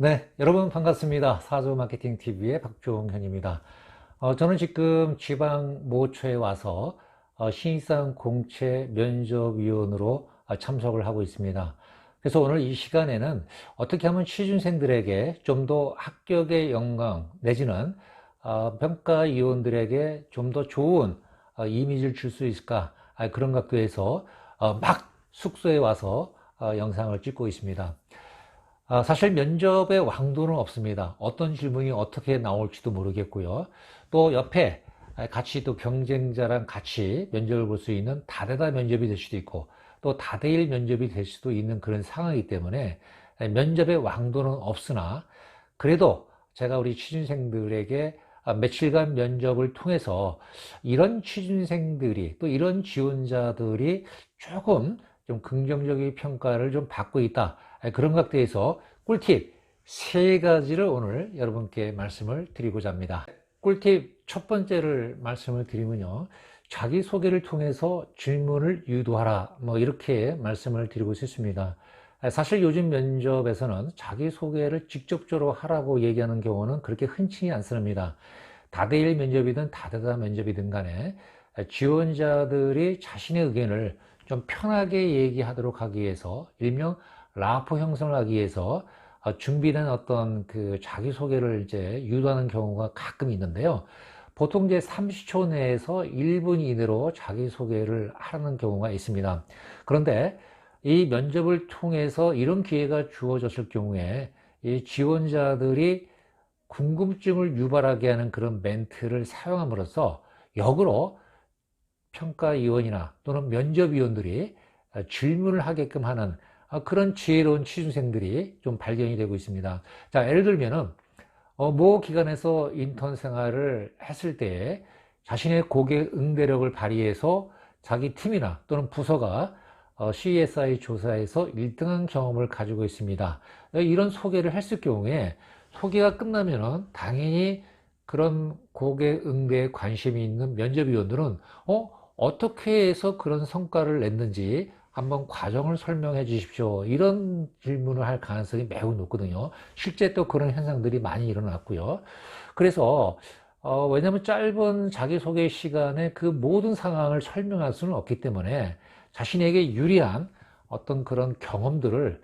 네, 여러분 반갑습니다. 사주 마케팅 TV의 박종현입니다. 저는 지금 지방 모처에 와서 신입사원 공채 면접위원으로 참석을 하고 있습니다. 그래서 오늘 이 시간에는 어떻게 하면 취준생들에게 좀 더 합격의 영광 내지는 평가위원들에게 좀 더 좋은 이미지를 줄 수 있을까, 그런 각도에서 막 숙소에 와서 영상을 찍고 있습니다. 사실 면접의 왕도는 없습니다. 어떤 질문이 어떻게 나올지도 모르겠고요. 또 옆에 같이 또 경쟁자랑 같이 면접을 볼 수 있는 다대다 면접이 될 수도 있고 또 다대일 면접이 될 수도 있는 그런 상황이기 때문에 면접의 왕도는 없으나, 그래도 제가 우리 취준생들에게 며칠간 면접을 통해서 이런 취준생들이 또 이런 지원자들이 조금 좀 긍정적인 평가를 좀 받고 있다, 그런 각도에서 꿀팁 3가지를 오늘 여러분께 말씀을 드리고자 합니다. 꿀팁 첫 번째를 말씀을 드리면요, 자기소개를 통해서 질문을 유도하라, 이렇게 말씀을 드리고 싶습니다. 사실 요즘 면접에서는 자기소개를 직접적으로 하라고 얘기하는 경우는 그렇게 흔치 않습니다. 다대일 면접이든 다대다 면접이든 간에 지원자들이 자신의 의견을 좀 편하게 얘기하도록 하기 위해서, 일명 라포 형성을 하기 위해서 준비된 어떤 그 자기소개를 이제 유도하는 경우가 가끔 있는데요. 보통 이제 30초 내에서 1분 이내로 자기소개를 하는 경우가 있습니다. 그런데 이 면접을 통해서 이런 기회가 주어졌을 경우에 이 지원자들이 궁금증을 유발하게 하는 그런 멘트를 사용함으로써 역으로 평가위원이나 또는 면접위원들이 질문을 하게끔 하는 그런 지혜로운 취준생들이 좀 발견이 되고 있습니다. 자, 예를 들면은 모 기관에서 인턴 생활을 했을 때에 자신의 고객 응대력을 발휘해서 자기 팀이나 또는 부서가 CSI 조사에서 1등한 경험을 가지고 있습니다. 이런 소개를 했을 경우에 소개가 끝나면은 당연히 그런 고객 응대에 관심이 있는 면접위원들은 어떻게 해서 그런 성과를 냈는지 한번 과정을 설명해 주십시오, 이런 질문을 할 가능성이 매우 높거든요. 실제 또 그런 현상들이 많이 일어났고요. 그래서 왜냐하면 짧은 자기소개 시간에 그 모든 상황을 설명할 수는 없기 때문에 자신에게 유리한 어떤 그런 경험들을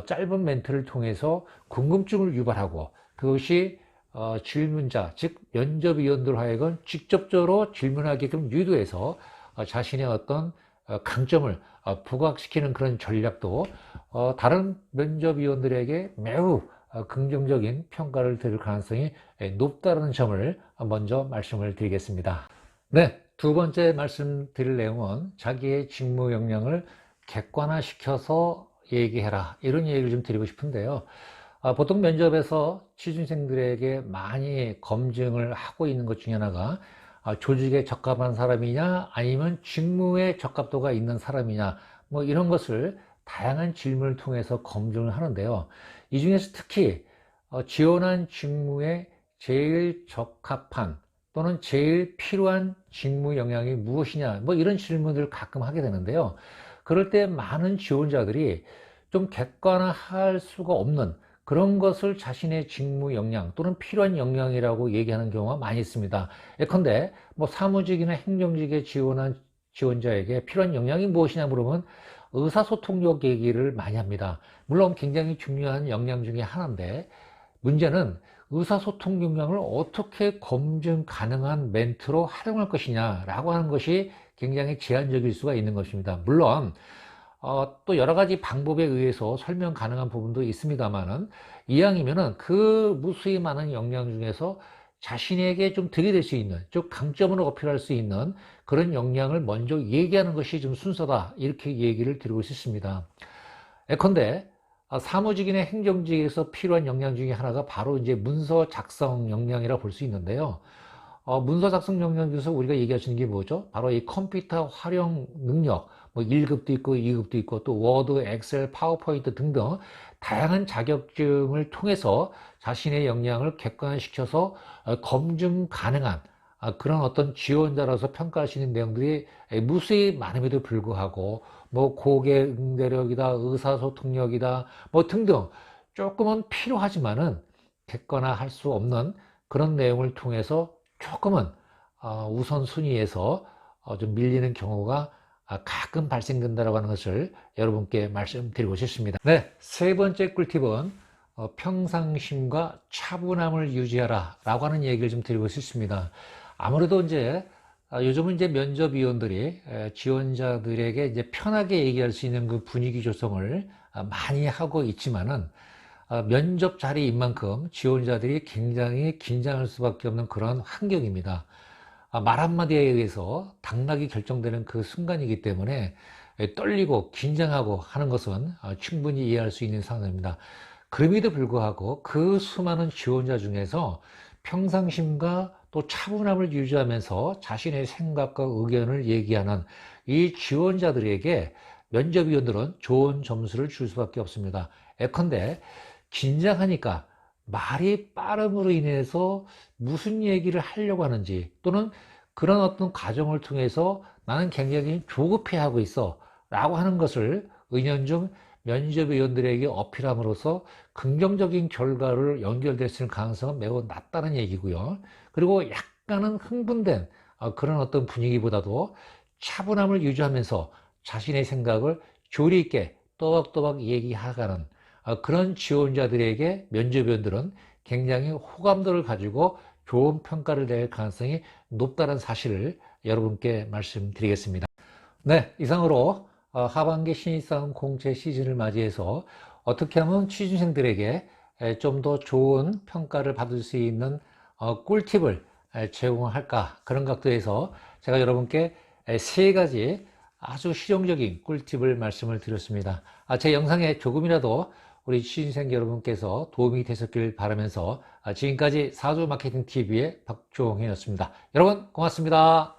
짧은 멘트를 통해서 궁금증을 유발하고, 그것이 질문자, 즉 면접위원들 하여금 직접적으로 질문하게끔 유도해서 자신의 어떤 강점을 부각시키는 그런 전략도 다른 면접위원들에게 매우 긍정적인 평가를 들을 가능성이 높다는 점을 먼저 말씀을 드리겠습니다. 네, 두 번째 말씀드릴 내용은 자기의 직무 역량을 객관화시켜서 얘기해라, 이런 얘기를 좀 드리고 싶은데요. 보통 면접에서 취준생들에게 많이 검증을 하고 있는 것 중에 하나가 조직에 적합한 사람이냐 아니면 직무에 적합도가 있는 사람이냐, 이런 것을 다양한 질문을 통해서 검증을 하는데요. 이 중에서 특히 지원한 직무에 제일 적합한 또는 제일 필요한 직무 역량이 무엇이냐, 이런 질문들을 가끔 하게 되는데요. 그럴 때 많은 지원자들이 좀 객관화할 수가 없는 그런 것을 자신의 직무 역량 또는 필요한 역량이라고 얘기하는 경우가 많이 있습니다. 예컨대 사무직이나 행정직에 지원한 지원자에게 필요한 역량이 무엇이냐 물으면 의사소통력 얘기를 많이 합니다. 물론 굉장히 중요한 역량 중에 하나인데, 문제는 의사소통 역량을 어떻게 검증 가능한 멘트로 활용할 것이냐라고 하는 것이 굉장히 제한적일 수가 있는 것입니다. 물론 또 여러 가지 방법에 의해서 설명 가능한 부분도 있습니다만은, 이왕이면은 그 무수히 많은 역량 중에서 자신에게 좀 들이댈 수 있는, 즉 강점으로 어필할 수 있는 그런 역량을 먼저 얘기하는 것이 좀 순서다, 이렇게 얘기를 드리고 싶습니다. 예컨대 사무직이나 행정직에서 필요한 역량 중에 하나가 바로 이제 문서 작성 역량이라 볼 수 있는데요. 문서 작성 역량 중에서 우리가 얘기하시는 게 뭐죠? 바로 이 컴퓨터 활용 능력, 1급도 있고 2급도 있고 또 워드, 엑셀, 파워포인트 등등 다양한 자격증을 통해서 자신의 역량을 객관화시켜서 검증 가능한 그런 어떤 지원자로서 평가하시는 내용들이 무수히 많음에도 불구하고 고객 응대력이다, 의사소통력이다, 등등 조금은 필요하지만은 객관화할 수 없는 그런 내용을 통해서 조금은 우선순위에서 좀 밀리는 경우가 가끔 발생된다고 하는 것을 여러분께 말씀드리고 싶습니다. 네, 세 번째 꿀팁은 평상심과 차분함을 유지하라 라고 하는 얘기를 좀 드리고 싶습니다. 아무래도 이제 요즘은 이제 면접위원들이 지원자들에게 이제 편하게 얘기할 수 있는 그 분위기 조성을 많이 하고 있지만은 면접 자리인 만큼 지원자들이 굉장히 긴장할 수밖에 없는 그런 환경입니다. 말 한마디에 의해서 당락이 결정되는 그 순간이기 때문에 떨리고 긴장하고 하는 것은 충분히 이해할 수 있는 상황입니다. 그럼에도 불구하고 그 수많은 지원자 중에서 평상심과 또 차분함을 유지하면서 자신의 생각과 의견을 얘기하는 이 지원자들에게 면접위원들은 좋은 점수를 줄 수밖에 없습니다. 예컨대 긴장하니까 말이 빠름으로 인해서 무슨 얘기를 하려고 하는지, 또는 그런 어떤 과정을 통해서 나는 굉장히 조급해하고 있어 라고 하는 것을 은연중 면접위원들에게 어필함으로써 긍정적인 결과를 연결될 수 있는 가능성은 매우 낮다는 얘기고요. 그리고 약간은 흥분된 그런 어떤 분위기보다도 차분함을 유지하면서 자신의 생각을 조리 있게 또박또박 얘기하가는 그런 지원자들에게 면접위원들은 굉장히 호감도를 가지고 좋은 평가를 낼 가능성이 높다는 사실을 여러분께 말씀드리겠습니다. 네, 이상으로 하반기 신입사원 공채 시즌을 맞이해서 어떻게 하면 취준생들에게 좀 더 좋은 평가를 받을 수 있는 꿀팁을 제공할까, 그런 각도에서 제가 여러분께 세 가지 아주 실용적인 꿀팁을 말씀을 드렸습니다. 제 영상에 조금이라도 우리 취준생 여러분께서 도움이 되셨길 바라면서 지금까지 사주마케팅TV의 박종현이었습니다. 여러분 고맙습니다.